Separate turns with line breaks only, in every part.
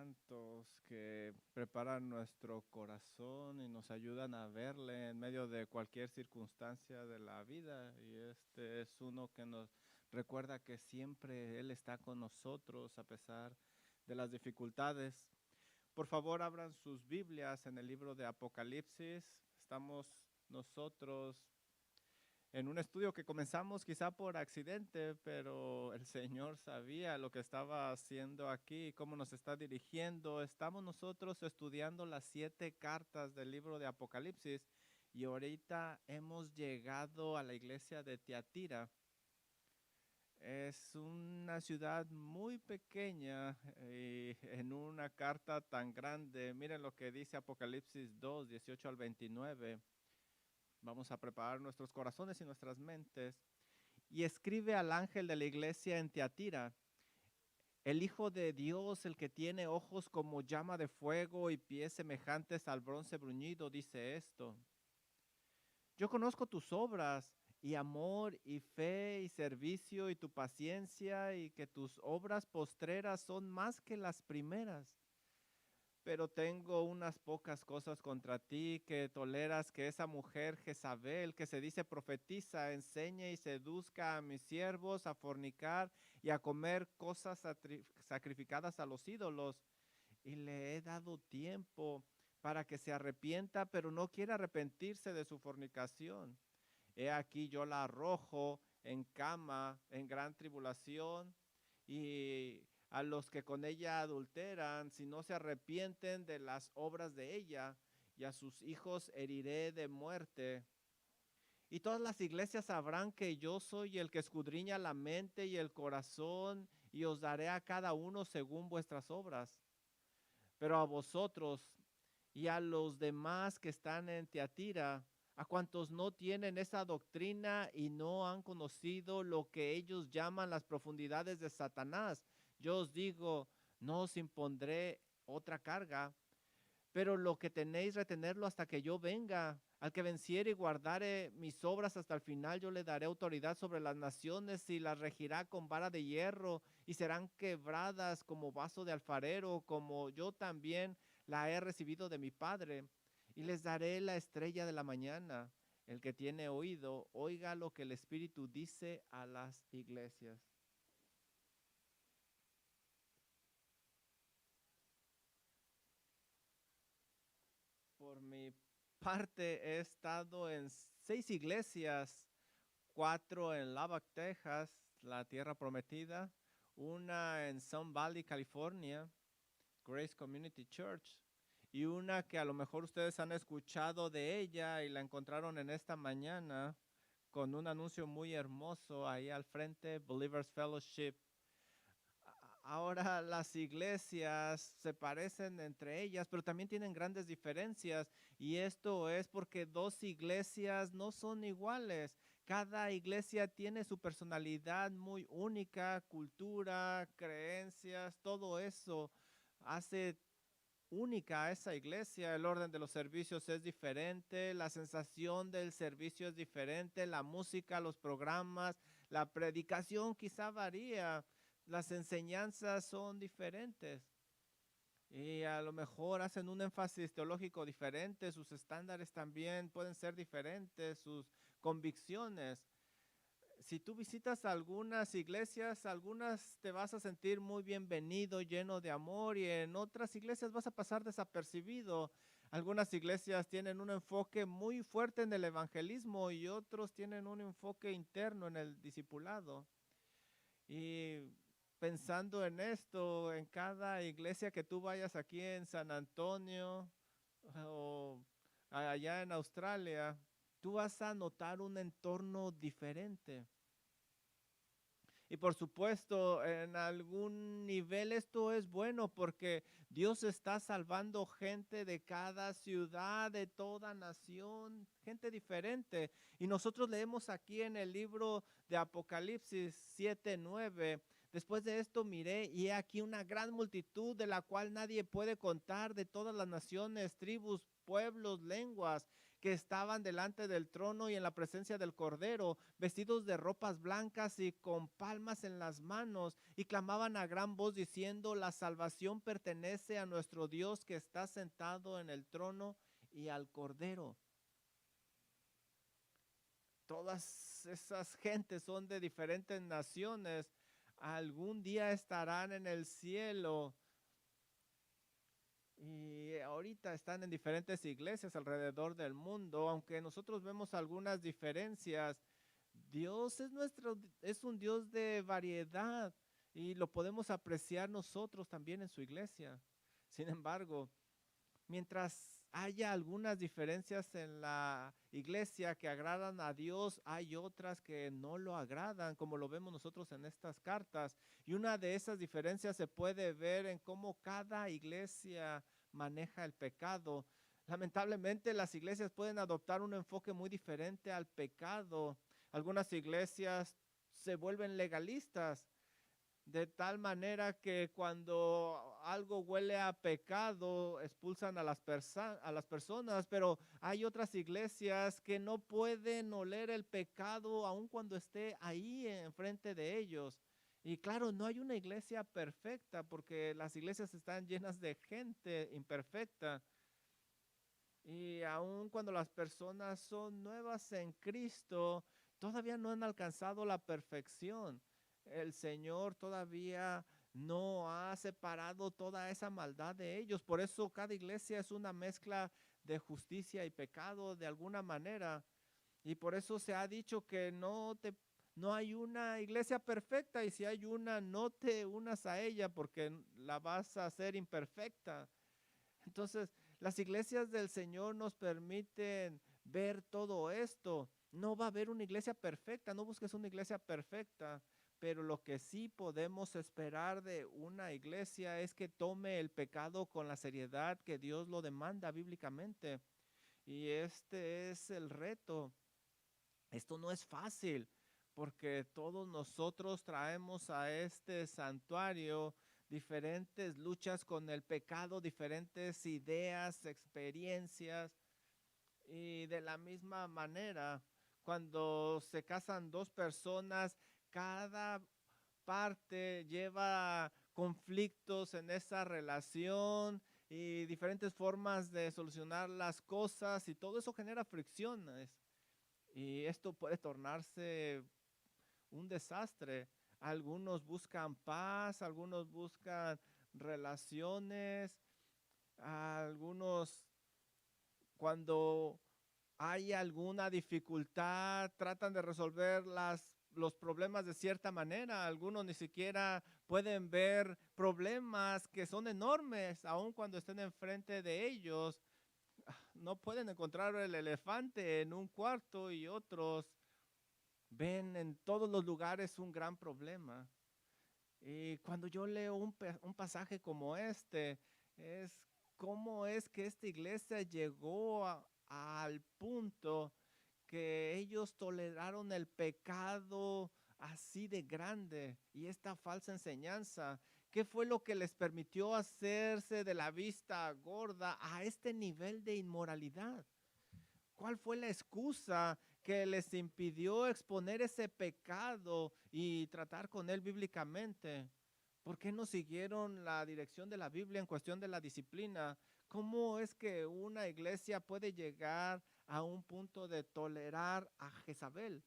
cantos que preparan nuestro corazón y nos ayudan a verle en medio de cualquier circunstancia de la vida. Y este es uno que nos recuerda que siempre Él está con nosotros a pesar de las dificultades. Por favor, abran sus Biblias en el libro de Apocalipsis. Estamos nosotros en un estudio que comenzamos quizá por accidente, pero el Señor sabía lo que estaba haciendo aquí, cómo nos está dirigiendo. Estamos nosotros estudiando las 7 cartas del libro de Apocalipsis y ahorita hemos llegado a la iglesia de Tiatira. Es una ciudad muy pequeña y en una carta tan grande. Miren lo que dice Apocalipsis 2, 18 al 29. Vamos a preparar nuestros corazones y nuestras mentes. Y escribe al ángel de la iglesia en Tiatira: el Hijo de Dios, el que tiene ojos como llama de fuego y pies semejantes al bronce bruñido, dice esto: yo conozco tus obras y amor y fe y servicio y tu paciencia, y que tus obras postreras son más que las primeras. Pero tengo unas pocas cosas contra ti, que toleras que esa mujer Jezabel, que se dice profetiza, enseñe y seduzca a mis siervos a fornicar y a comer cosas sacrificadas a los ídolos. Y le he dado tiempo para que se arrepienta, pero no quiere arrepentirse de su fornicación. He aquí yo la arrojo en cama, en gran tribulación, y a los que con ella adulteran, si no se arrepienten de las obras de ella, y a sus hijos heriré de muerte. Y todas las iglesias sabrán que yo soy el que escudriña la mente y el corazón, y os daré a cada uno según vuestras obras. Pero a vosotros y a los demás que están en Tiatira, a cuantos no tienen esa doctrina y no han conocido lo que ellos llaman las profundidades de Satanás, yo os digo, no os impondré otra carga, pero lo que tenéis, retenerlo hasta que yo venga. Al que venciere y guardare mis obras hasta el final, yo le daré autoridad sobre las naciones y las regirá con vara de hierro, y serán quebradas como vaso de alfarero, como yo también la he recibido de mi Padre. Y les daré la estrella de la mañana. El que tiene oído, oiga lo que el Espíritu dice a las iglesias. Por mi parte, he estado en 6 iglesias, 4 en Lubbock, Texas, la tierra prometida, una en Sun Valley, California, Grace Community Church, y una que a lo mejor ustedes han escuchado de ella y la encontraron en esta mañana con un anuncio muy hermoso ahí al frente, Believers Fellowship. Ahora las iglesias se parecen entre ellas, pero también tienen grandes diferencias, y esto es porque 2 iglesias no son iguales. Cada iglesia tiene su personalidad muy única, cultura, creencias, todo eso hace única a esa iglesia. El orden de los servicios es diferente, la sensación del servicio es diferente, la música, los programas, la predicación quizá varía, las enseñanzas son diferentes. Y a lo mejor hacen un énfasis teológico diferente, sus estándares también pueden ser diferentes, sus convicciones. Si tú visitas algunas iglesias, algunas te vas a sentir muy bienvenido, lleno de amor, y en otras iglesias vas a pasar desapercibido. Algunas iglesias tienen un enfoque muy fuerte en el evangelismo y otros tienen un enfoque interno en el discipulado. Y pensando en esto, en cada iglesia que tú vayas aquí en San Antonio o allá en Australia, tú vas a notar un entorno diferente. Y por supuesto, en algún nivel esto es bueno porque Dios está salvando gente de cada ciudad, de toda nación, gente diferente. Y nosotros leemos aquí en el libro de Apocalipsis 7:9. Después de esto miré y he aquí una gran multitud de la cual nadie puede contar, de todas las naciones, tribus, pueblos, lenguas, que estaban delante del trono y en la presencia del Cordero, vestidos de ropas blancas y con palmas en las manos, y clamaban a gran voz diciendo: la salvación pertenece a nuestro Dios que está sentado en el trono y al Cordero. Todas esas gentes son de diferentes naciones. Algún día estarán en el cielo y ahorita están en diferentes iglesias alrededor del mundo. Aunque nosotros vemos algunas diferencias, Dios es un Dios de variedad y lo podemos apreciar nosotros también en su iglesia. Sin embargo, mientras haya algunas diferencias en la iglesia que agradan a Dios, hay otras que no lo agradan, como lo vemos nosotros en estas cartas. Y una de esas diferencias se puede ver en cómo cada iglesia maneja el pecado. Lamentablemente, las iglesias pueden adoptar un enfoque muy diferente al pecado. Algunas iglesias se vuelven legalistas, de tal manera que cuando algo huele a pecado, expulsan a a las personas, pero hay otras iglesias que no pueden oler el pecado aun cuando esté ahí enfrente de ellos. Y claro, no hay una iglesia perfecta porque las iglesias están llenas de gente imperfecta. Y aun cuando las personas son nuevas en Cristo, todavía no han alcanzado la perfección. El Señor todavía no ha separado toda esa maldad de ellos. Por eso cada iglesia es una mezcla de justicia y pecado de alguna manera. Y por eso se ha dicho que no hay una iglesia perfecta, y si hay una, no te unas a ella porque la vas a hacer imperfecta. Entonces, las iglesias del Señor nos permiten ver todo esto. No va a haber una iglesia perfecta, no busques una iglesia perfecta, pero lo que sí podemos esperar de una iglesia es que tome el pecado con la seriedad que Dios lo demanda bíblicamente. Y este es el reto. Esto no es fácil, porque todos nosotros traemos a este santuario diferentes luchas con el pecado, diferentes ideas, experiencias. Y de la misma manera, cuando se casan dos personas, cada parte lleva conflictos en esa relación y diferentes formas de solucionar las cosas, y todo eso genera fricciones. Y esto puede tornarse un desastre. Algunos buscan paz, algunos buscan relaciones, algunos, cuando hay alguna dificultad, tratan de resolver los problemas de cierta manera. Algunos ni siquiera pueden ver problemas que son enormes, aun cuando estén enfrente de ellos. No pueden encontrar el elefante en un cuarto, y otros ven en todos los lugares un gran problema. Y cuando yo leo un pasaje como este, es cómo es que esta iglesia llegó al punto que ellos toleraron el pecado así de grande y esta falsa enseñanza. ¿Qué fue lo que les permitió hacerse de la vista gorda a este nivel de inmoralidad? ¿Cuál fue la excusa que les impidió exponer ese pecado y tratar con él bíblicamente? ¿Por qué no siguieron la dirección de la Biblia en cuestión de la disciplina? ¿Cómo es que una iglesia puede llegar a un punto de tolerar a Jezabel?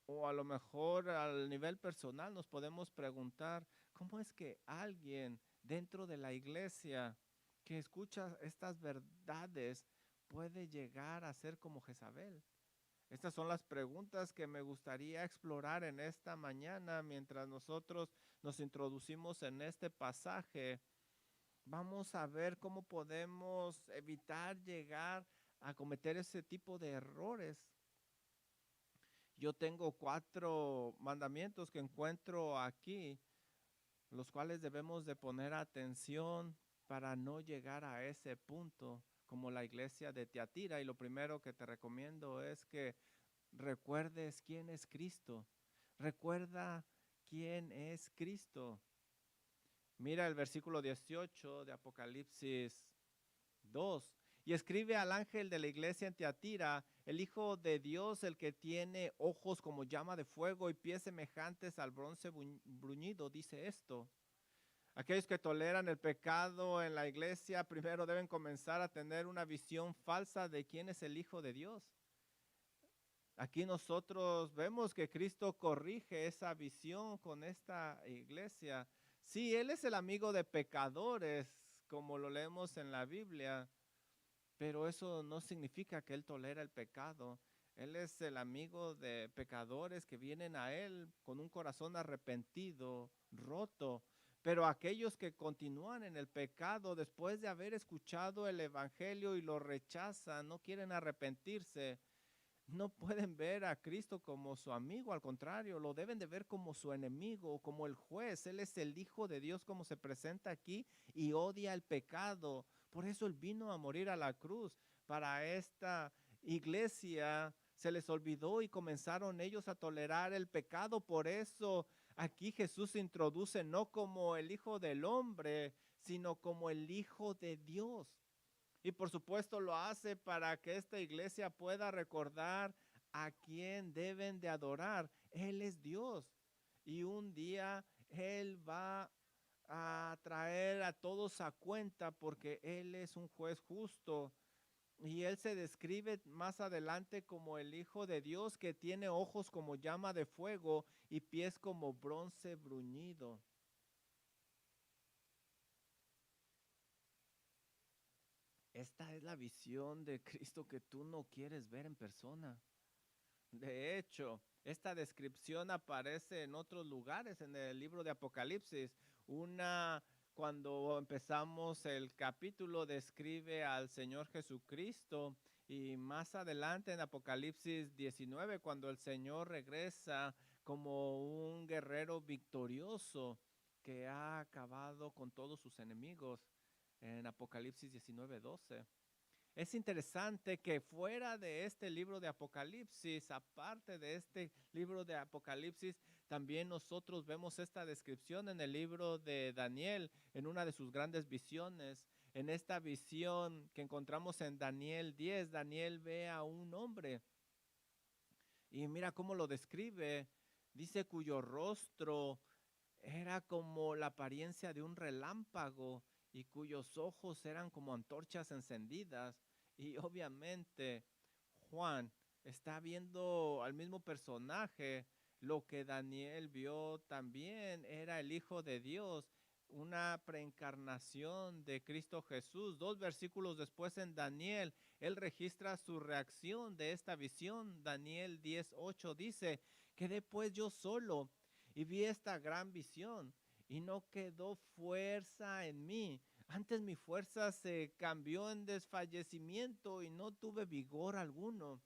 O a lo mejor al nivel personal nos podemos preguntar, ¿cómo es que alguien dentro de la iglesia que escucha estas verdades puede llegar a ser como Jezabel? Estas son las preguntas que me gustaría explorar en esta mañana mientras nosotros nos introducimos en este pasaje. Vamos a ver cómo podemos evitar llegar a cometer ese tipo de errores. Yo tengo 4 mandamientos que encuentro aquí, los cuales debemos de poner atención para no llegar a ese punto como la iglesia de Tiatira. Y lo primero que te recomiendo es que recuerdes quién es Cristo. Recuerda quién es Cristo. Mira el versículo 18 de Apocalipsis 2. Y escribe al ángel de la iglesia en Tiatira, el Hijo de Dios, el que tiene ojos como llama de fuego y pies semejantes al bronce bruñido, dice esto. Aquellos que toleran el pecado en la iglesia primero deben comenzar a tener una visión falsa de quién es el Hijo de Dios. Aquí nosotros vemos que Cristo corrige esa visión con esta iglesia. Sí, Él es el amigo de pecadores, como lo leemos en la Biblia, pero eso no significa que Él tolera el pecado. Él es el amigo de pecadores que vienen a Él con un corazón arrepentido, roto. Pero aquellos que continúan en el pecado después de haber escuchado el evangelio y lo rechazan, no quieren arrepentirse, no pueden ver a Cristo como su amigo, al contrario, lo deben de ver como su enemigo, como el juez. Él es el Hijo de Dios como se presenta aquí y odia el pecado. Por eso Él vino a morir a la cruz. Para esta iglesia se les olvidó y comenzaron ellos a tolerar el pecado. Por eso aquí Jesús se introduce no como el Hijo del Hombre, sino como el Hijo de Dios. Y por supuesto lo hace para que esta iglesia pueda recordar a quién deben de adorar. Él es Dios. Y un día Él va a traer a todos a cuenta porque Él es un juez justo. Y Él se describe más adelante como el Hijo de Dios que tiene ojos como llama de fuego y pies como bronce bruñido. Esta es la visión de Cristo que tú no quieres ver en persona. De hecho, esta descripción aparece en otros lugares en el libro de Apocalipsis. Cuando empezamos el capítulo, describe al Señor Jesucristo y más adelante en Apocalipsis 19, cuando el Señor regresa como un guerrero victorioso que ha acabado con todos sus enemigos en Apocalipsis 19:12. Es interesante que fuera de este libro de Apocalipsis, aparte de este libro de Apocalipsis, también nosotros vemos esta descripción en el libro de Daniel, en una de sus grandes visiones. En esta visión que encontramos en Daniel 10, Daniel ve a un hombre y mira cómo lo describe. Dice cuyo rostro era como la apariencia de un relámpago y cuyos ojos eran como antorchas encendidas. Y obviamente Juan está viendo al mismo personaje. Lo que Daniel vio también era el Hijo de Dios, una preencarnación de Cristo Jesús. 2 versículos después en Daniel, él registra su reacción de esta visión. Daniel 10:8 dice, quedé pues yo solo y vi esta gran visión y no quedó fuerza en mí. Antes mi fuerza se cambió en desfallecimiento y no tuve vigor alguno.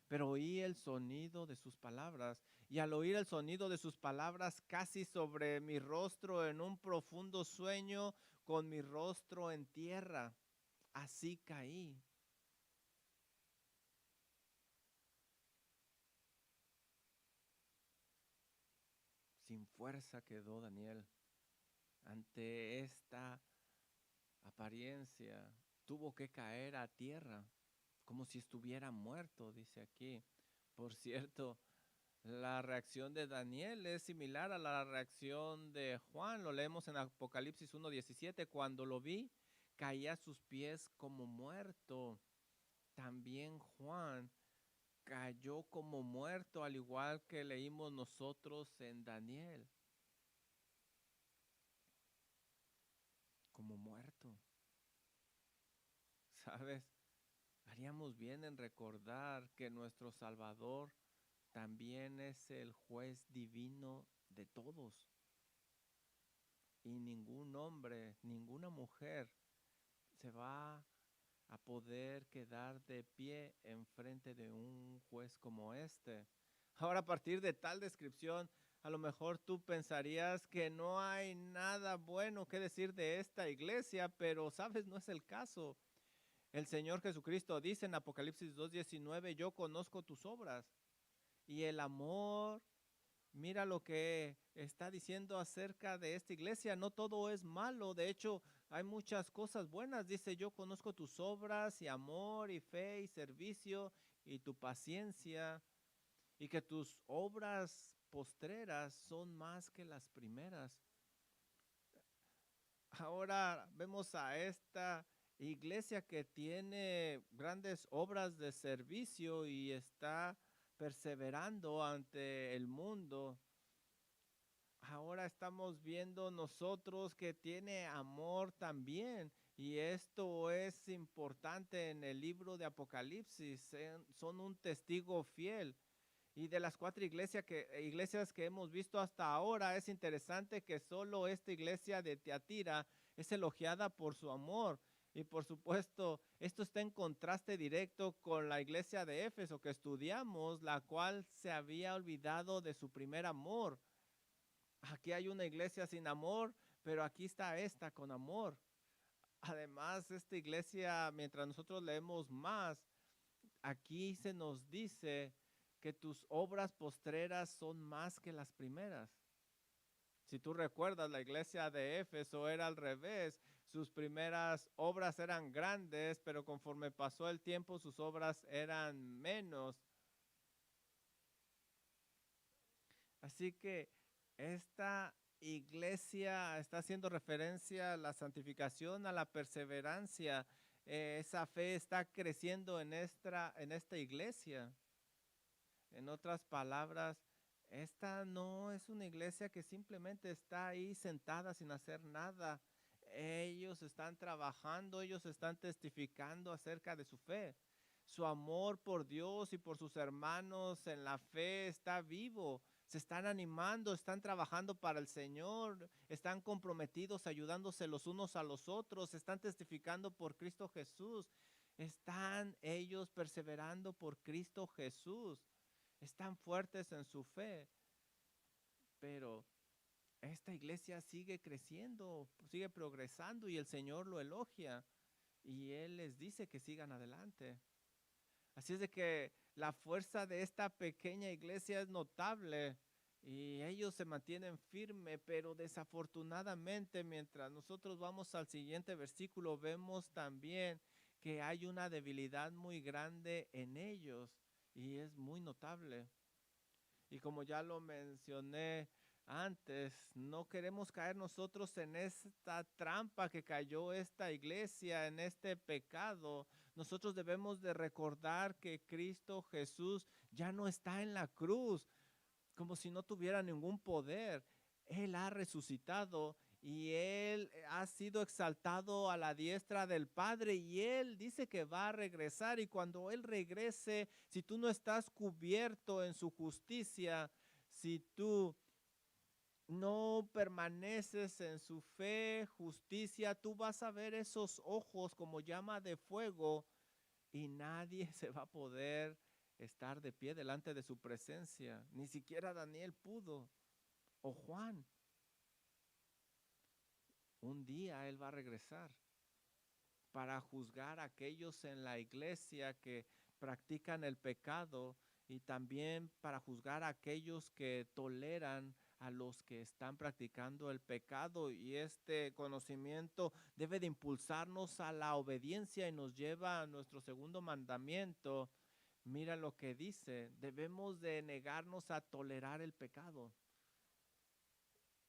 Pero oí el sonido de sus palabras y al oír el sonido de sus palabras casi sobre mi rostro en un profundo sueño con mi rostro en tierra. Así caí. Sin fuerza quedó Daniel ante esta apariencia. Tuvo que caer a tierra como si estuviera muerto, dice aquí. Por cierto, la reacción de Daniel es similar a la reacción de Juan. Lo leemos en Apocalipsis 1:17. Cuando lo vi, caí a sus pies como muerto. También Juan cayó como muerto, al igual que leímos nosotros en Daniel. Como muerto. ¿Sabes? Haríamos bien en recordar que nuestro Salvador también es el juez divino de todos. Y ningún hombre, ninguna mujer se va a poder quedar de pie en frente de un juez como este. Ahora, a partir de tal descripción, a lo mejor tú pensarías que no hay nada bueno que decir de esta iglesia, pero sabes, no es el caso. El Señor Jesucristo dice en Apocalipsis 2:19, yo conozco tus obras y el amor Mira lo que está diciendo acerca de esta iglesia. No todo es malo. De hecho, hay muchas cosas buenas. Dice, yo conozco tus obras y amor y fe y servicio y tu paciencia y que tus obras postreras son más que las primeras. Ahora vemos a esta iglesia que tiene grandes obras de servicio y está perseverando ante el mundo. Ahora estamos viendo nosotros que tiene amor también. Y esto es importante en el libro de Apocalipsis. Son un testigo fiel. Y de las 4 iglesias que hemos visto hasta ahora, es interesante que solo esta iglesia de Tiatira es elogiada por su amor. Y por supuesto, esto está en contraste directo con la iglesia de Éfeso que estudiamos, la cual se había olvidado de su primer amor. Aquí hay una iglesia sin amor, pero aquí está esta con amor. Además, esta iglesia, mientras nosotros leemos más, aquí se nos dice que tus obras postreras son más que las primeras. Si tú recuerdas, la iglesia de Éfeso era al revés. Sus primeras obras eran grandes, pero conforme pasó el tiempo, sus obras eran menos. Así que esta iglesia está haciendo referencia a la santificación, a la perseverancia. Esa fe está creciendo en esta iglesia. En otras palabras, esta no es una iglesia que simplemente está ahí sentada sin hacer nada. Ellos están trabajando, ellos están testificando acerca de su fe. Su amor por Dios y por sus hermanos en la fe está vivo. Se están animando, están trabajando para el Señor, están comprometidos, ayudándose los unos a los otros, están testificando por Cristo Jesús. Están ellos perseverando por Cristo Jesús. Están fuertes en su fe, pero esta iglesia sigue creciendo, sigue progresando y el Señor lo elogia y Él les dice que sigan adelante. Así es de que la fuerza de esta pequeña iglesia es notable y ellos se mantienen firmes, pero desafortunadamente mientras nosotros vamos al siguiente versículo vemos también que hay una debilidad muy grande en ellos y es muy notable. Y como ya lo mencioné antes, no queremos caer nosotros en esta trampa que cayó esta iglesia, en este pecado. Nosotros debemos de recordar que Cristo Jesús ya no está en la cruz, como si no tuviera ningún poder. Él ha resucitado y Él ha sido exaltado a la diestra del Padre y Él dice que va a regresar y cuando Él regrese, si tú no estás cubierto en su justicia, si tú no permaneces en su fe, justicia, tú vas a ver esos ojos como llama de fuego y nadie se va a poder estar de pie delante de su presencia. Ni siquiera Daniel pudo o Juan. Un día Él va a regresar para juzgar a aquellos en la iglesia que practican el pecado y también para juzgar a aquellos que toleran a los que están practicando el pecado. Y este conocimiento debe de impulsarnos a la obediencia y nos lleva a nuestro segundo mandamiento. Mira lo que dice, debemos de negarnos a tolerar el pecado.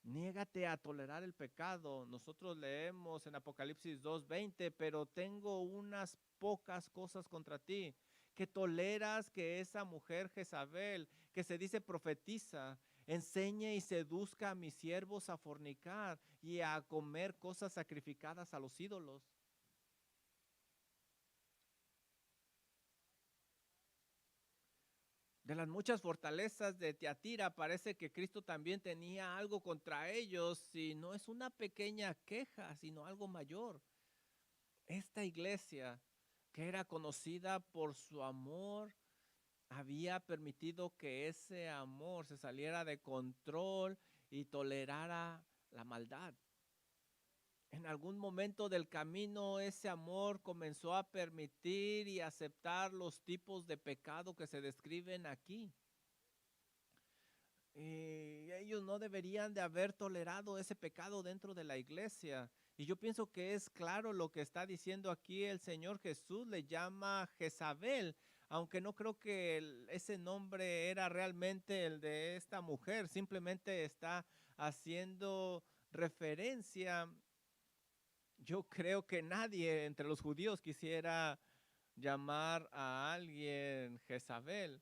Niégate a tolerar el pecado. Nosotros leemos en Apocalipsis 2:20, pero tengo unas pocas cosas contra ti, que toleras que esa mujer Jezabel, que se dice profetiza, enseñe y seduzca a mis siervos a fornicar y a comer cosas sacrificadas a los ídolos. De las muchas fortalezas de Tiatira, parece que Cristo también tenía algo contra ellos, y no es una pequeña queja, sino algo mayor. Esta iglesia, que era conocida por su amor, había permitido que ese amor se saliera de control y tolerara la maldad. En algún momento del camino ese amor comenzó a permitir y aceptar los tipos de pecado que se describen aquí. Y ellos no deberían de haber tolerado ese pecado dentro de la iglesia. Y yo pienso que es claro lo que está diciendo aquí el Señor Jesús, le llama Jezabel, aunque no creo que ese nombre era realmente el de esta mujer, simplemente está haciendo referencia. Yo creo que nadie entre los judíos quisiera llamar a alguien Jezabel.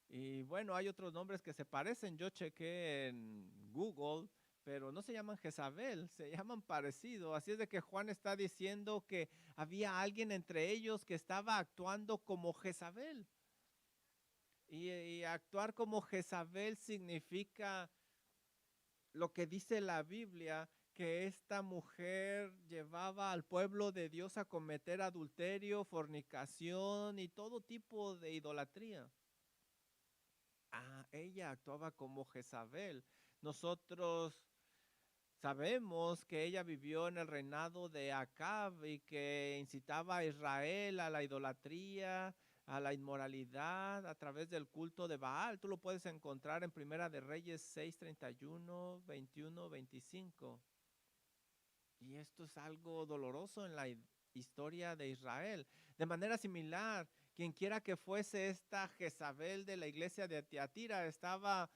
Y bueno, hay otros nombres que se parecen. Yo chequé en Google, pero no se llaman Jezabel, se llaman parecido. Así es de que Juan está diciendo que había alguien entre ellos que estaba actuando como Jezabel. Y actuar como Jezabel significa lo que dice la Biblia, que esta mujer llevaba al pueblo de Dios a cometer adulterio, fornicación y todo tipo de idolatría. Ella actuaba como Jezabel. Nosotros sabemos que ella vivió en el reinado de Acab y que incitaba a Israel a la idolatría, a la inmoralidad a través del culto de Baal. Tú lo puedes encontrar en Primera de Reyes 6:31, 21, 25. Y esto es algo doloroso en la historia de Israel. De manera similar, quien quiera que fuese esta Jezabel de la iglesia de Tiatira estaba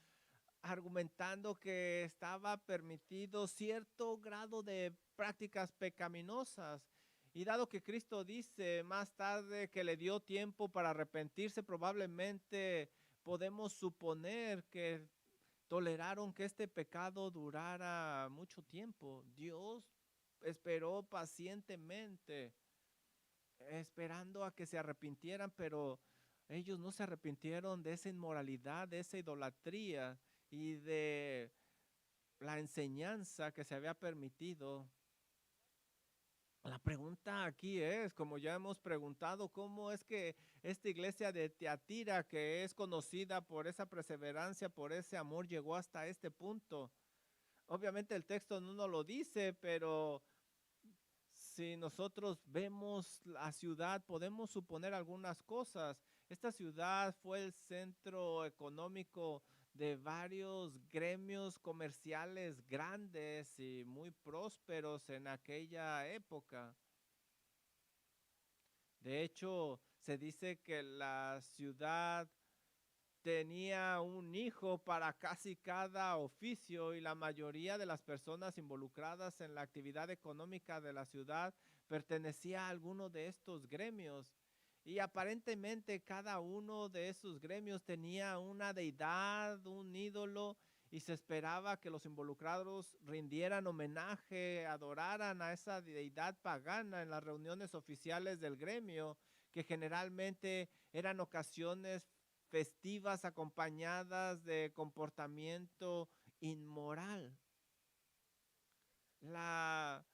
argumentando que estaba permitido cierto grado de prácticas pecaminosas. Y dado que Cristo dice más tarde que le dio tiempo para arrepentirse, probablemente podemos suponer que toleraron que este pecado durara mucho tiempo. Dios esperó pacientemente, esperando a que se arrepintieran, pero ellos no se arrepintieron de esa inmoralidad, de esa idolatría y de la enseñanza que se había permitido. La pregunta aquí es, como ya hemos preguntado, ¿cómo es que esta iglesia de Tiatira, que es conocida por esa perseverancia, por ese amor, llegó hasta este punto? Obviamente el texto no nos lo dice, pero si nosotros vemos la ciudad, podemos suponer algunas cosas. Esta ciudad fue el centro económico de varios gremios comerciales grandes y muy prósperos en aquella época. De hecho, se dice que la ciudad tenía un hijo para casi cada oficio y la mayoría de las personas involucradas en la actividad económica de la ciudad pertenecía a alguno de estos gremios. Y aparentemente cada uno de esos gremios tenía una deidad, un ídolo, y se esperaba que los involucrados rindieran homenaje, adoraran a esa deidad pagana en las reuniones oficiales del gremio, que generalmente eran ocasiones festivas acompañadas de comportamiento inmoral. La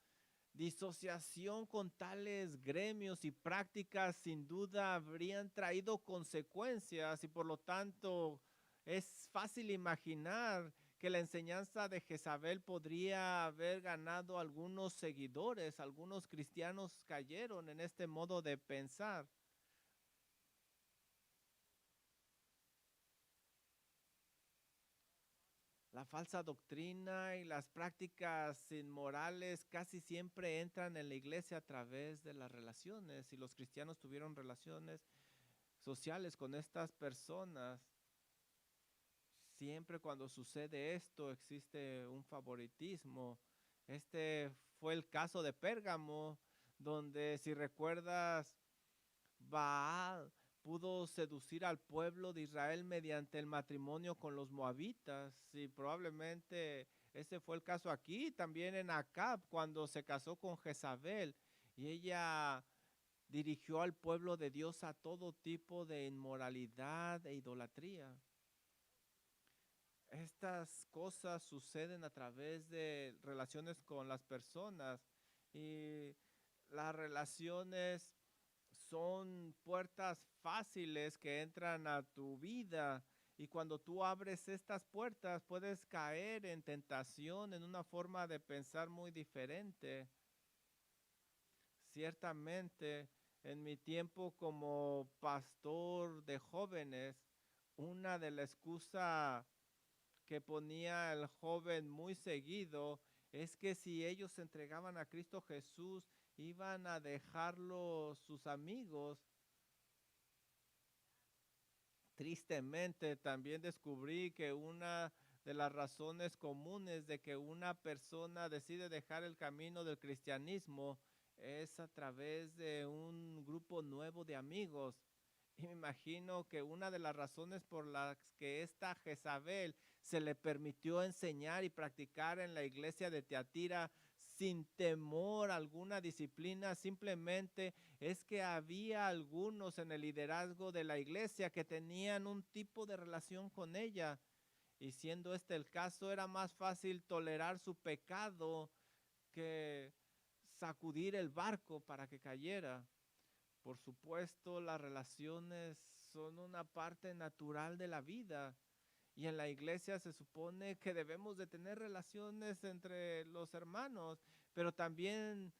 disociación con tales gremios y prácticas sin duda habrían traído consecuencias y por lo tanto es fácil imaginar que la enseñanza de Jezabel podría haber ganado algunos seguidores, algunos cristianos cayeron en este modo de pensar. La falsa doctrina y las prácticas inmorales casi siempre entran en la iglesia a través de las relaciones y los cristianos tuvieron relaciones sociales con estas personas. Siempre cuando sucede esto existe un favoritismo. Este fue el caso de Pérgamo, donde si recuerdas, Baal pudo seducir al pueblo de Israel mediante el matrimonio con los moabitas y probablemente ese fue el caso aquí, también en Acab cuando se casó con Jezabel y ella dirigió al pueblo de Dios a todo tipo de inmoralidad e idolatría. Estas cosas suceden a través de relaciones con las personas y las relaciones son puertas fáciles que entran a tu vida y cuando tú abres estas puertas puedes caer en tentación, en una forma de pensar muy diferente. Ciertamente, en mi tiempo como pastor de jóvenes, una de las excusas que ponía el joven muy seguido es que si ellos se entregaban a Cristo Jesús, iban a dejarlo sus amigos. Tristemente, también descubrí que una de las razones comunes de que una persona decide dejar el camino del cristianismo es a través de un grupo nuevo de amigos. Y me imagino que una de las razones por las que esta Jezabel se le permitió enseñar y practicar en la iglesia de Tiatira sin temor a alguna disciplina, simplemente es que había algunos en el liderazgo de la iglesia que tenían un tipo de relación con ella. Y siendo este el caso, era más fácil tolerar su pecado que sacudir el barco para que cayera. Por supuesto, las relaciones son una parte natural de la vida. Y en la iglesia se supone que debemos de tener relaciones entre los hermanos, pero también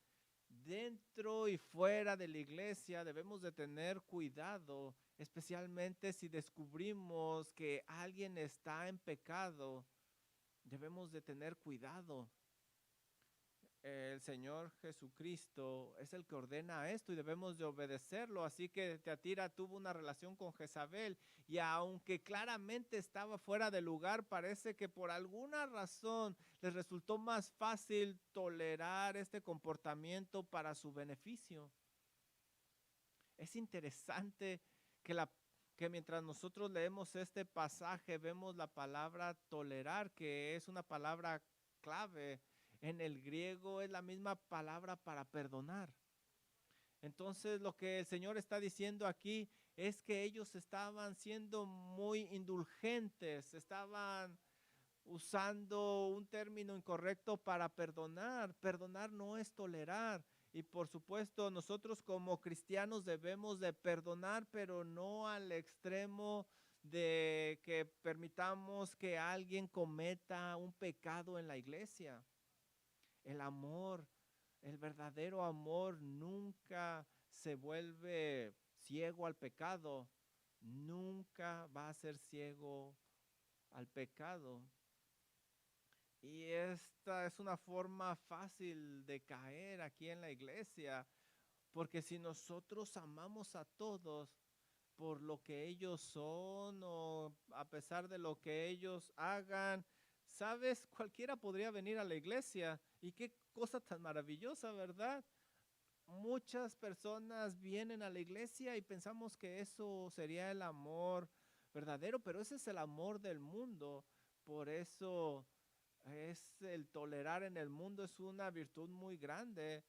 dentro y fuera de la iglesia debemos de tener cuidado, especialmente si descubrimos que alguien está en pecado. Debemos de tener cuidado. El Señor Jesucristo es el que ordena esto y debemos de obedecerlo. Así que Teatira tuvo una relación con Jezabel y aunque claramente estaba fuera de lugar, parece que por alguna razón les resultó más fácil tolerar este comportamiento para su beneficio. Es interesante que mientras nosotros leemos este pasaje vemos la palabra tolerar, que es una palabra clave. En el griego es la misma palabra para perdonar. Entonces lo que el Señor está diciendo aquí es que ellos estaban siendo muy indulgentes, estaban usando un término incorrecto para perdonar. Perdonar no es tolerar. Y por supuesto nosotros como cristianos debemos de perdonar, pero no al extremo de que permitamos que alguien cometa un pecado en la iglesia. El amor, el verdadero amor nunca se vuelve ciego al pecado, nunca va a ser ciego al pecado. Y esta es una forma fácil de caer aquí en la iglesia, porque si nosotros amamos a todos por lo que ellos son o a pesar de lo que ellos hagan, sabes, cualquiera podría venir a la iglesia y qué cosa tan maravillosa, ¿verdad? Muchas personas vienen a la iglesia y pensamos que eso sería el amor verdadero, pero ese es el amor del mundo. Por eso es el tolerar en el mundo es una virtud muy grande,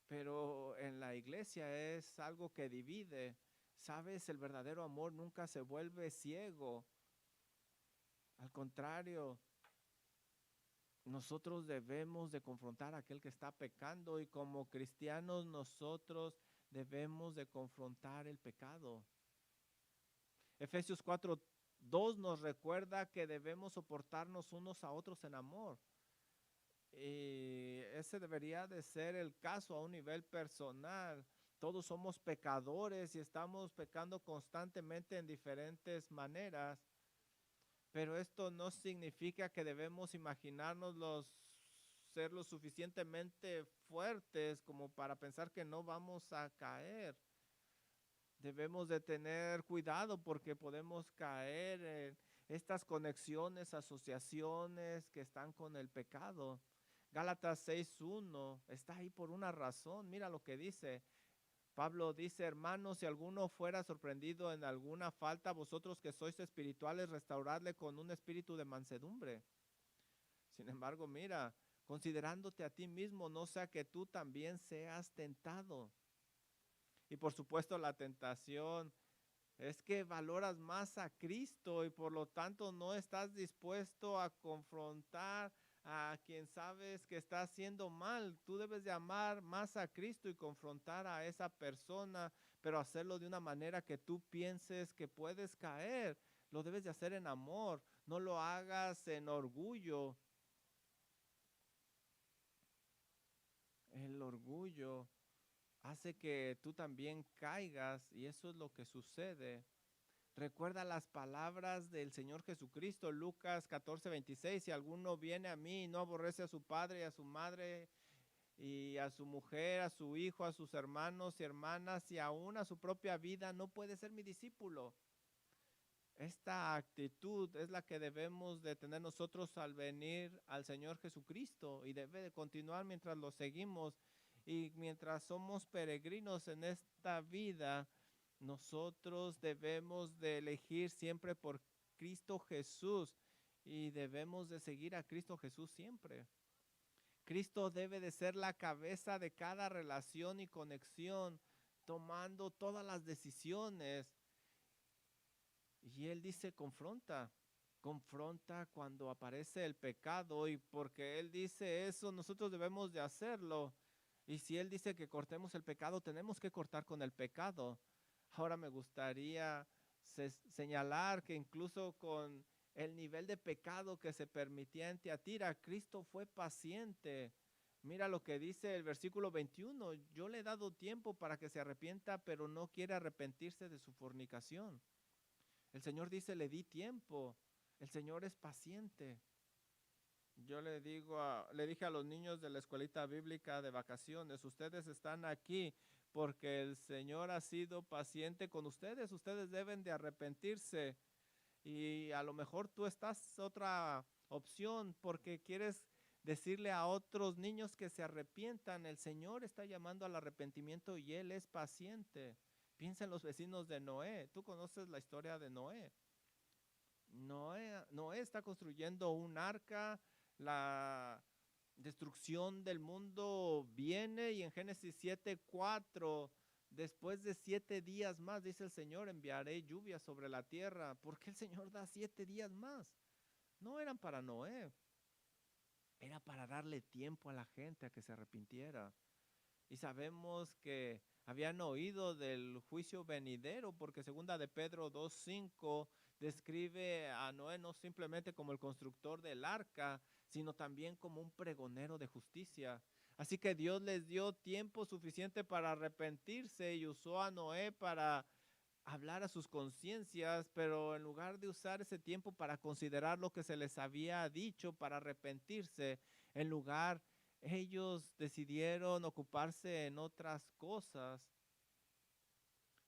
pero en la iglesia es algo que divide. Sabes, el verdadero amor nunca se vuelve ciego. Al contrario, nosotros debemos de confrontar a aquel que está pecando y como cristianos nosotros debemos de confrontar el pecado. Efesios 4:2 nos recuerda que debemos soportarnos unos a otros en amor. Y ese debería de ser el caso a un nivel personal. Todos somos pecadores y estamos pecando constantemente en diferentes maneras, pero esto no significa que debemos ser lo suficientemente fuertes como para pensar que no vamos a caer. Debemos de tener cuidado porque podemos caer en estas conexiones, asociaciones que están con el pecado. Gálatas 6:1 está ahí por una razón. Mira lo que dice. Pablo dice, hermanos, si alguno fuera sorprendido en alguna falta, vosotros que sois espirituales, restauradle con un espíritu de mansedumbre. Sin embargo, mira, considerándote a ti mismo, no sea que tú también seas tentado. Y por supuesto la tentación es que valoras más a Cristo y por lo tanto no estás dispuesto a confrontar a quien sabes que está haciendo mal. Tú debes de amar más a Cristo y confrontar a esa persona, pero hacerlo de una manera que tú pienses que puedes caer. Lo debes de hacer en amor, no lo hagas en orgullo. El orgullo hace que tú también caigas y eso es lo que sucede. Recuerda las palabras del Señor Jesucristo, Lucas 14:26, si alguno viene a mí y no aborrece a su padre y a su madre y a su mujer, a su hijo, a sus hermanos y hermanas y aún a su propia vida, no puede ser mi discípulo. Esta actitud es la que debemos de tener nosotros al venir al Señor Jesucristo y debe de continuar mientras lo seguimos y mientras somos peregrinos en esta vida. Nosotros debemos de elegir siempre por Cristo Jesús y debemos de seguir a Cristo Jesús siempre. Cristo debe de ser la cabeza de cada relación y conexión, tomando todas las decisiones. Y Él dice, confronta cuando aparece el pecado, y porque Él dice eso, nosotros debemos de hacerlo. Y si Él dice que cortemos el pecado, tenemos que cortar con el pecado. Ahora me gustaría señalar que incluso con el nivel de pecado que se permitía en Tiatira, Cristo fue paciente. Mira lo que dice el versículo 21, yo le he dado tiempo para que se arrepienta, pero no quiere arrepentirse de su fornicación. El Señor dice, le di tiempo. El Señor es paciente. Yo le dije a los niños de la escuelita bíblica de vacaciones, ustedes están aquí porque el Señor ha sido paciente con ustedes. Ustedes deben de arrepentirse. Y a lo mejor tú estás otra opción porque quieres decirle a otros niños que se arrepientan. El Señor está llamando al arrepentimiento y Él es paciente. Piensa en los vecinos de Noé. Tú conoces la historia de Noé. Noé está construyendo un arca. La destrucción del mundo viene y en Génesis 7:4, después de 7 días más, dice el Señor, enviaré lluvia sobre la tierra. ¿Por qué el Señor da 7 días más? No eran para Noé, era para darle tiempo a la gente a que se arrepintiera. Y sabemos que habían oído del juicio venidero, porque segunda de Pedro 2:5 describe a Noé no simplemente como el constructor del arca, sino también como un pregonero de justicia. Así que Dios les dio tiempo suficiente para arrepentirse y usó a Noé para hablar a sus conciencias, pero en lugar de usar ese tiempo para considerar lo que se les había dicho, para arrepentirse, en lugar ellos decidieron ocuparse en otras cosas.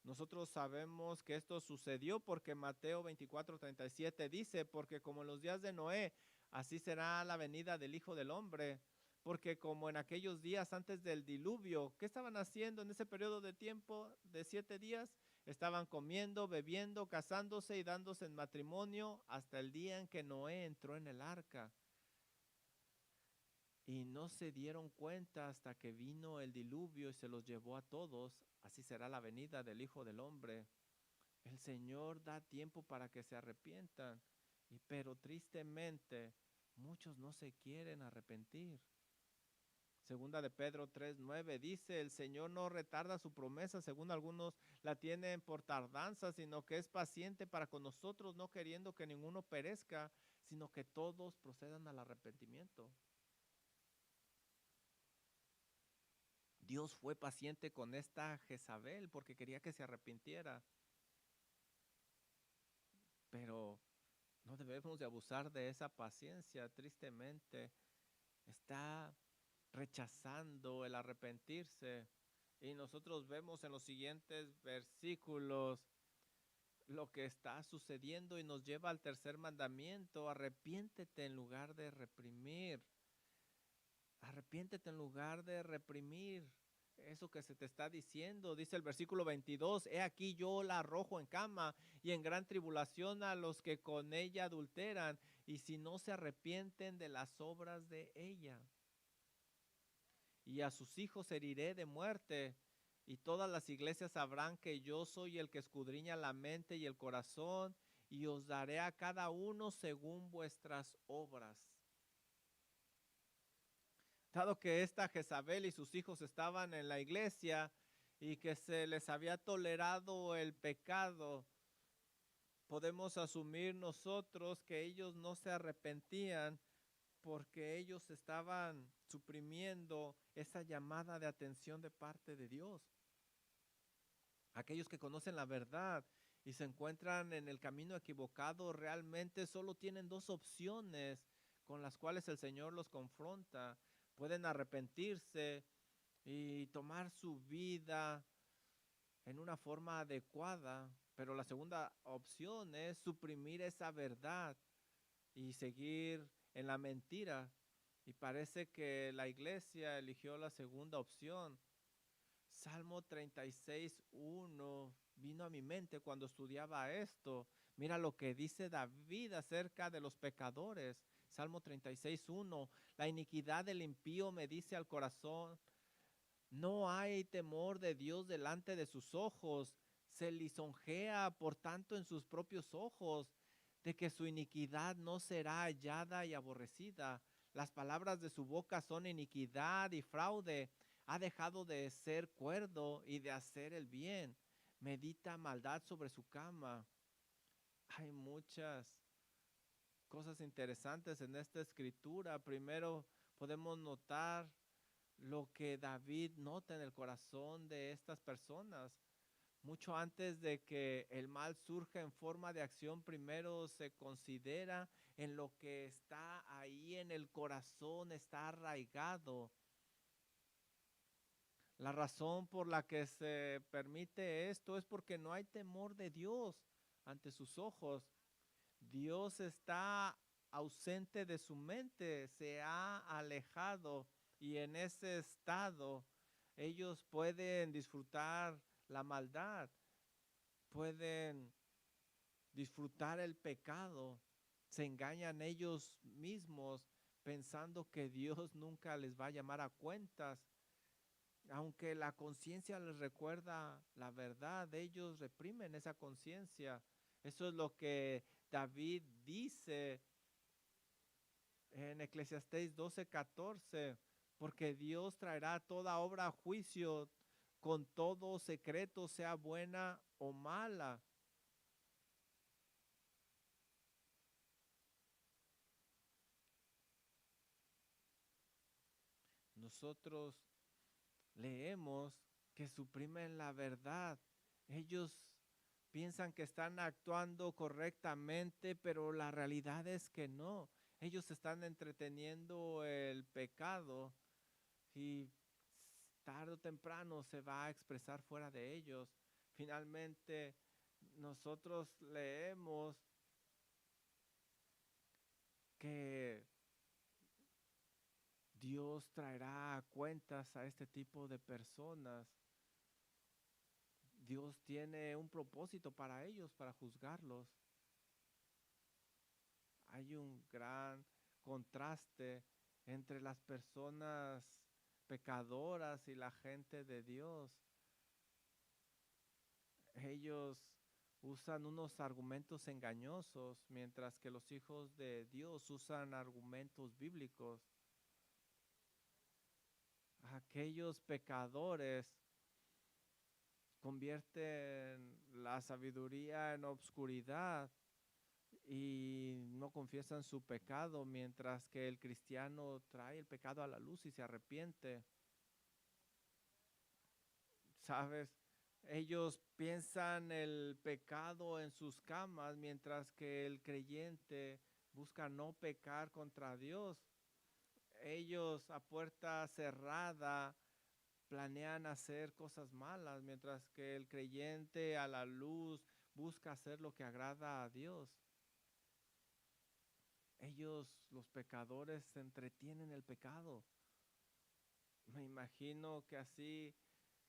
Nosotros sabemos que esto sucedió porque Mateo 24:37 dice, porque como en los días de Noé, así será la venida del Hijo del Hombre. Porque como en aquellos días antes del diluvio, ¿qué estaban haciendo en ese periodo de tiempo de 7 días? Estaban comiendo, bebiendo, casándose y dándose en matrimonio hasta el día en que Noé entró en el arca. Y no se dieron cuenta hasta que vino el diluvio y se los llevó a todos. Así será la venida del Hijo del Hombre. El Señor da tiempo para que se arrepientan, pero tristemente muchos no se quieren arrepentir. Segunda de Pedro 3:9 dice, el Señor no retarda su promesa, según algunos la tienen por tardanza, sino que es paciente para con nosotros, no queriendo que ninguno perezca, sino que todos procedan al arrepentimiento. Dios fue paciente con esta Jezabel porque quería que se arrepintiera. Pero no debemos de abusar de esa paciencia. Tristemente, está rechazando el arrepentirse. Y nosotros vemos en los siguientes versículos lo que está sucediendo y nos lleva al tercer mandamiento. Arrepiéntete en lugar de reprimir. Arrepiéntete en lugar de reprimir eso que se te está diciendo. Dice el versículo 22, he aquí yo la arrojo en cama y en gran tribulación a los que con ella adulteran, y si no se arrepienten de las obras de ella. Y a sus hijos heriré de muerte, y todas las iglesias sabrán que yo soy el que escudriña la mente y el corazón, y os daré a cada uno según vuestras obras. Dado que esta Jezabel y sus hijos estaban en la iglesia y que se les había tolerado el pecado, podemos asumir nosotros que ellos no se arrepentían porque ellos estaban suprimiendo esa llamada de atención de parte de Dios. Aquellos que conocen la verdad y se encuentran en el camino equivocado, realmente solo tienen dos opciones con las cuales el Señor los confronta. Pueden arrepentirse y tomar su vida en una forma adecuada, pero la segunda opción es suprimir esa verdad y seguir en la mentira. Y parece que la iglesia eligió la segunda opción. Salmo 36:1 vino a mi mente cuando estudiaba esto. Mira lo que dice David acerca de los pecadores. Salmo 36:1, la iniquidad del impío me dice al corazón, no hay temor de Dios delante de sus ojos. Se lisonjea, por tanto, en sus propios ojos, de que su iniquidad no será hallada y aborrecida. Las palabras de su boca son iniquidad y fraude. Ha dejado de ser cuerdo y de hacer el bien. Medita maldad sobre su cama. Hay muchas cosas interesantes en esta escritura. Primero, podemos notar lo que David nota en el corazón de estas personas. Mucho antes de que el mal surja en forma de acción, primero se considera en lo que está ahí en el corazón, está arraigado. La razón por la que se permite esto es porque no hay temor de Dios ante sus ojos. Dios está ausente de su mente, se ha alejado y en ese estado ellos pueden disfrutar la maldad, pueden disfrutar el pecado, se engañan ellos mismos pensando que Dios nunca les va a llamar a cuentas. Aunque la conciencia les recuerda la verdad, ellos reprimen esa conciencia. Eso es lo que David dice en Eclesiastés 12:14, porque Dios traerá toda obra a juicio con todo secreto, sea buena o mala. Nosotros leemos que suprimen la verdad. Ellos piensan que están actuando correctamente, pero la realidad es que no. Ellos están entreteniendo el pecado y tarde o temprano se va a expresar fuera de ellos. Finalmente, nosotros leemos que Dios traerá cuentas a este tipo de personas. Dios tiene un propósito para ellos, para juzgarlos. Hay un gran contraste entre las personas pecadoras y la gente de Dios. Ellos usan unos argumentos engañosos, mientras que los hijos de Dios usan argumentos bíblicos. Aquellos pecadores convierten la sabiduría en obscuridad y no confiesan su pecado, mientras que el cristiano trae el pecado a la luz y se arrepiente. ¿Sabes? Ellos piensan el pecado en sus camas, mientras que el creyente busca no pecar contra Dios. Ellos a puerta cerrada planean hacer cosas malas, mientras que el creyente a la luz busca hacer lo que agrada a Dios. Ellos, los pecadores, se entretienen el pecado. Me imagino que así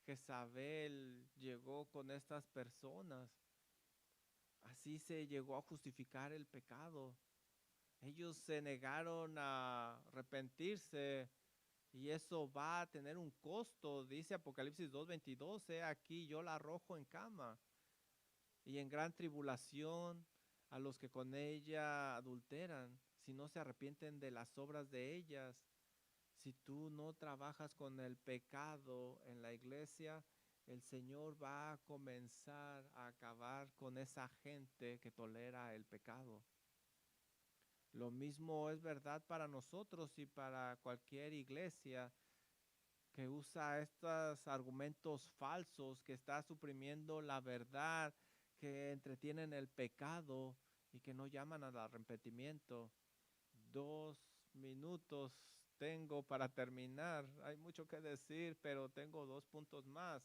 Jezabel llegó con estas personas. Así se llegó a justificar el pecado. Ellos se negaron a arrepentirse y eso va a tener un costo. Dice Apocalipsis 2:22, aquí yo la arrojo en cama y en gran tribulación a los que con ella adulteran, si no se arrepienten de las obras de ellas. Si tú no trabajas con el pecado en la iglesia, el Señor va a comenzar a acabar con esa gente que tolera el pecado. Lo mismo es verdad para nosotros y para cualquier iglesia que usa estos argumentos falsos, que está suprimiendo la verdad, que entretienen el pecado y que no llaman al arrepentimiento. 2 minutos tengo para terminar. Hay mucho que decir, pero tengo 2 puntos más.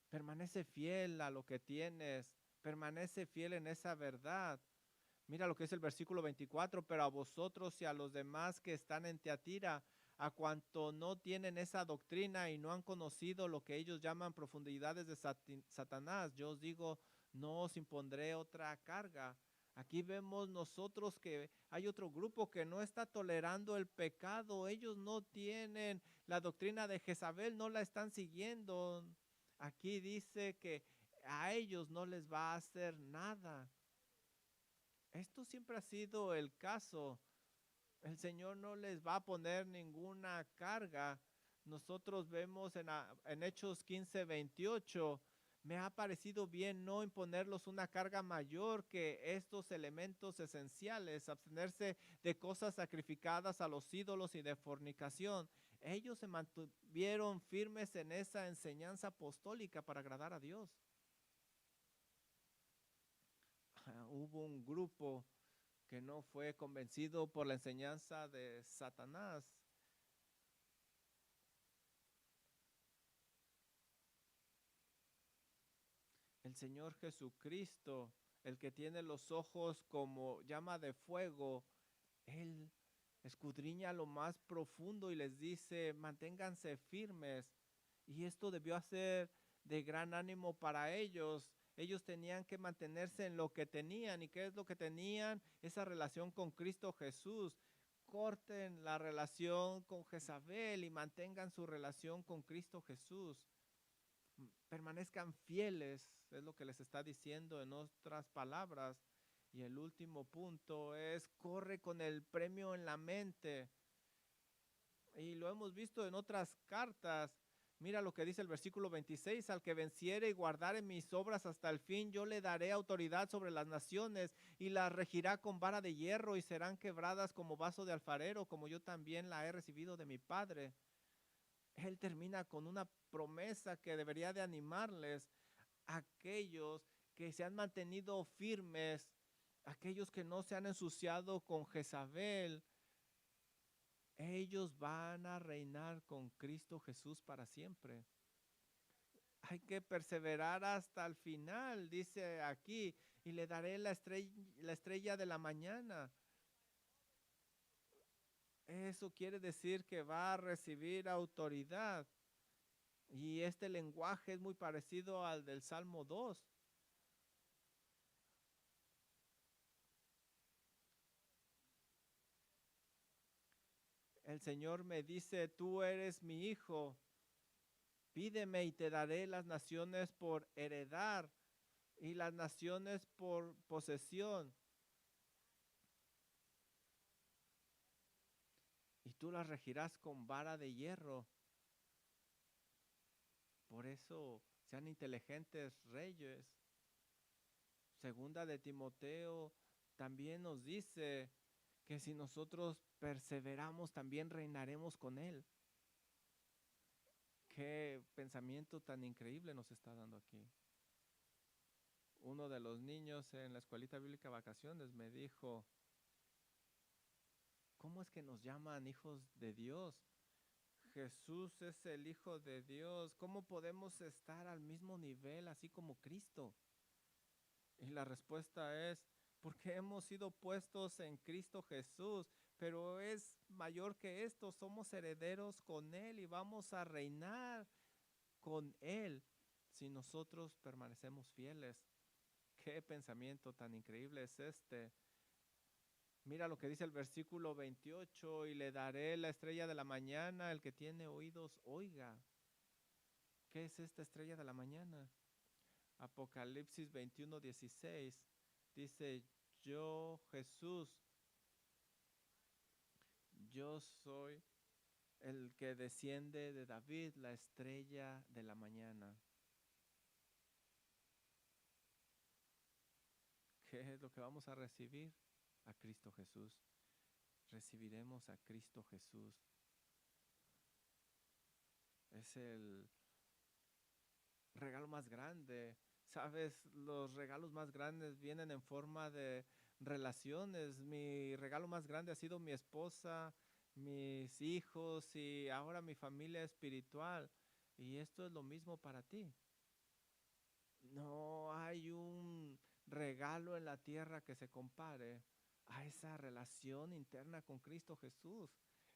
Permanece fiel a lo que tienes. Permanece fiel en esa verdad. Mira lo que es el versículo 24, pero a vosotros y a los demás que están en Teatira, a cuanto no tienen esa doctrina y no han conocido lo que ellos llaman profundidades de Satanás, yo os digo, no os impondré otra carga. Aquí vemos nosotros que hay otro grupo que no está tolerando el pecado. Ellos no tienen la doctrina de Jezabel, no la están siguiendo. Aquí dice que a ellos no les va a hacer nada. Esto siempre ha sido el caso. El Señor no les va a poner ninguna carga. Nosotros vemos en Hechos 15:28, me ha parecido bien no imponerlos una carga mayor que estos elementos esenciales, abstenerse de cosas sacrificadas a los ídolos y de fornicación. Ellos se mantuvieron firmes en esa enseñanza apostólica para agradar a Dios. Hubo un grupo que no fue convencido por la enseñanza de Satanás. El Señor Jesucristo, el que tiene los ojos como llama de fuego, Él escudriña lo más profundo y les dice, manténganse firmes. Y esto debió hacer de gran ánimo para ellos. Ellos tenían que mantenerse en lo que tenían. ¿Y qué es lo que tenían? Esa relación con Cristo Jesús. Corten la relación con Jezabel y mantengan su relación con Cristo Jesús. Permanezcan fieles, es lo que les está diciendo en otras palabras. Y el último punto es, corre con el premio en la mente. Y lo hemos visto en otras cartas. Mira lo que dice el versículo 26, al que venciere y guardare mis obras hasta el fin, yo le daré autoridad sobre las naciones y las regirá con vara de hierro y serán quebradas como vaso de alfarero, como yo también la he recibido de mi Padre. Él termina con una promesa que debería de animarles a aquellos que se han mantenido firmes, aquellos que no se han ensuciado con Jezabel. Ellos van a reinar con Cristo Jesús para siempre. Hay que perseverar hasta el final, dice aquí, y le daré la estrella de la mañana. Eso quiere decir que va a recibir autoridad. Y este lenguaje es muy parecido al del Salmo 2. El Señor me dice, tú eres mi hijo, pídeme y te daré las naciones por heredar y las naciones por posesión. Y tú las regirás con vara de hierro. Por eso sean inteligentes reyes. Segunda de Timoteo también nos dice que si nosotros perseveramos también reinaremos con él. Qué pensamiento tan increíble nos está dando aquí. Uno de los niños en la escuelita bíblica vacaciones me dijo, ¿cómo es que nos llaman hijos de Dios? Jesús es el Hijo de Dios. ¿Cómo podemos estar al mismo nivel así como Cristo? Y la respuesta es, porque hemos sido puestos en Cristo Jesús, pero es mayor que esto, somos herederos con Él y vamos a reinar con Él si nosotros permanecemos fieles. Qué pensamiento tan increíble es este. Mira lo que dice el versículo 28, y le daré la estrella de la mañana, el que tiene oídos, oiga. ¿Qué es esta estrella de la mañana? Apocalipsis 21:16 dice, yo Jesús, yo soy el que desciende de David, la estrella de la mañana. ¿Qué es lo que vamos a recibir? A Cristo Jesús. Recibiremos a Cristo Jesús. Es el regalo más grande. Sabes, los regalos más grandes vienen en forma de relaciones. Mi regalo más grande ha sido mi esposa, mis hijos y ahora mi familia espiritual. Y esto es lo mismo para ti. No hay un regalo en la tierra que se compare a esa relación interna con Cristo Jesús.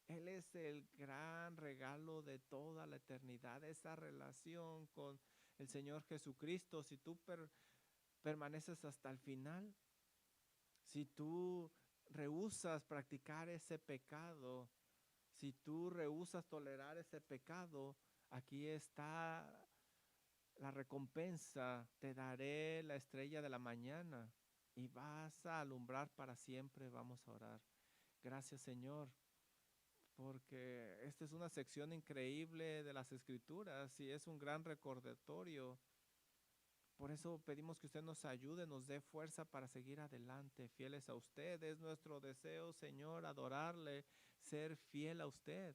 Él es el gran regalo de toda la eternidad, esa relación con el Señor Jesucristo. Si tú permaneces hasta el final, si tú rehusas practicar ese pecado, si tú rehusas tolerar ese pecado, aquí está la recompensa. Te daré la estrella de la mañana y vas a alumbrar para siempre. Vamos a orar. Gracias, Señor, porque esta es una sección increíble de las Escrituras y es un gran recordatorio. Por eso pedimos que usted nos ayude, nos dé fuerza para seguir adelante, fieles a usted. Es nuestro deseo, Señor, adorarle, ser fiel a usted.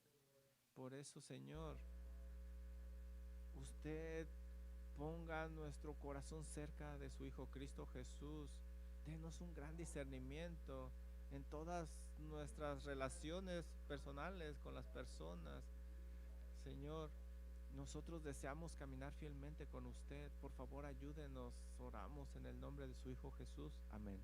Por eso, Señor, usted ponga nuestro corazón cerca de su Hijo Cristo Jesús. Denos un gran discernimiento en todas nuestras relaciones personales con las personas. Señor, nosotros deseamos caminar fielmente con usted. Por favor, ayúdenos. Oramos en el nombre de su Hijo Jesús. Amén.